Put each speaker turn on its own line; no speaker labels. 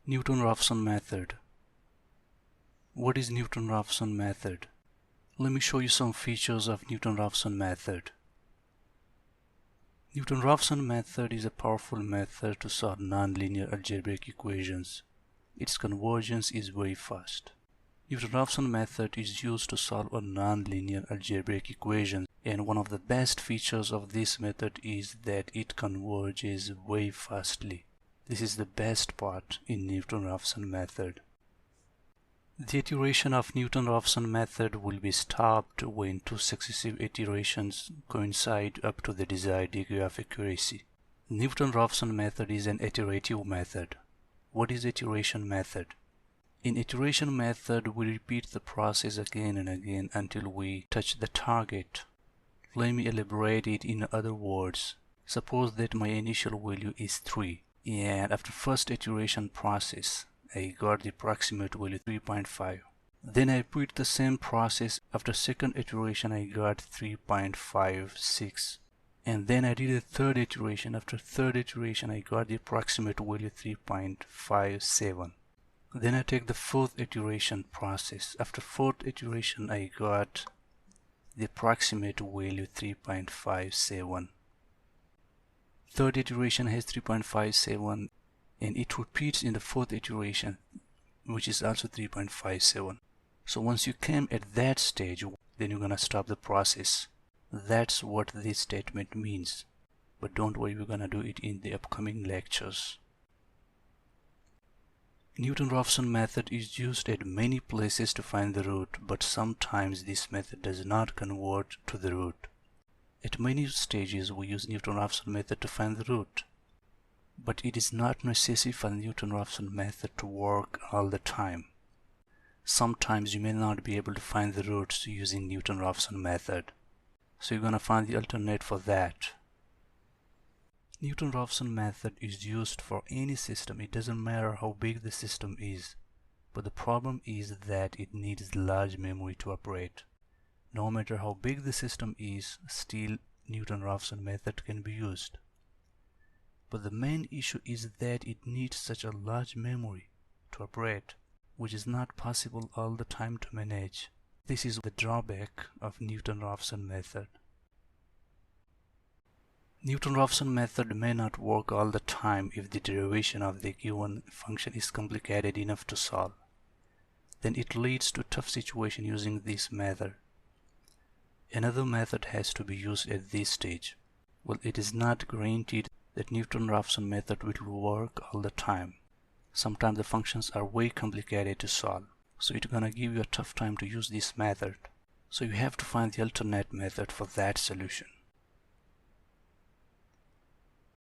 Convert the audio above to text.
Newton-Raphson method. What is Newton-Raphson method? Let me show you some features of Newton-Raphson method. Newton-Raphson method is a powerful method to solve nonlinear algebraic equations. Its convergence is very fast. Newton-Raphson method is used to solve a nonlinear algebraic equation, and one of the best features of this method is that it converges very fastly. This is the best part in Newton-Raphson method. The iteration of Newton-Raphson method will be stopped when two successive iterations coincide up to the desired degree of accuracy. Newton-Raphson method is an iterative method. What is iteration method? In iteration method, we repeat the process again and again until we touch the target. Let me elaborate it in other words. Suppose that my initial value is 3, and after first iteration process, I got the approximate value 3.5. Then I repeat the same process. After second iteration, I got 3.56. And then I did a third iteration. After third iteration, I got the approximate value 3.57. Then I take the fourth iteration process. After fourth iteration, I got the approximate value 3.57. Third iteration has 3.57, and it repeats in the fourth iteration, which is also 3.57. So once you came at that stage, then you're gonna stop the process. That's what this statement means. But don't worry, we're gonna do it in the upcoming lectures. Newton-Raphson method is used at many places to find the root, but sometimes this method does not convert to the root. At many stages, we use Newton-Raphson method to find the root. But it is not necessary for the Newton-Raphson method to work all the time. Sometimes you may not be able to find the roots using Newton-Raphson method. So you're going to find the alternate for that. Newton-Raphson method is used for any system. It doesn't matter how big the system is. But the problem is that it needs large memory to operate. No matter how big the system is, still Newton-Raphson method can be used. But the main issue is that it needs such a large memory to operate, which is not possible all the time to manage. This is the drawback of Newton-Raphson method. Newton-Raphson method may not work all the time if the derivation of the given function is complicated enough to solve. Then it leads to a tough situation using this method. Another method has to be used at this stage. Well, it is not guaranteed that Newton-Raphson method will work all the time. Sometimes the functions are way complicated to solve, so it's gonna give you a tough time to use this method. So you have to find the alternate method for that solution.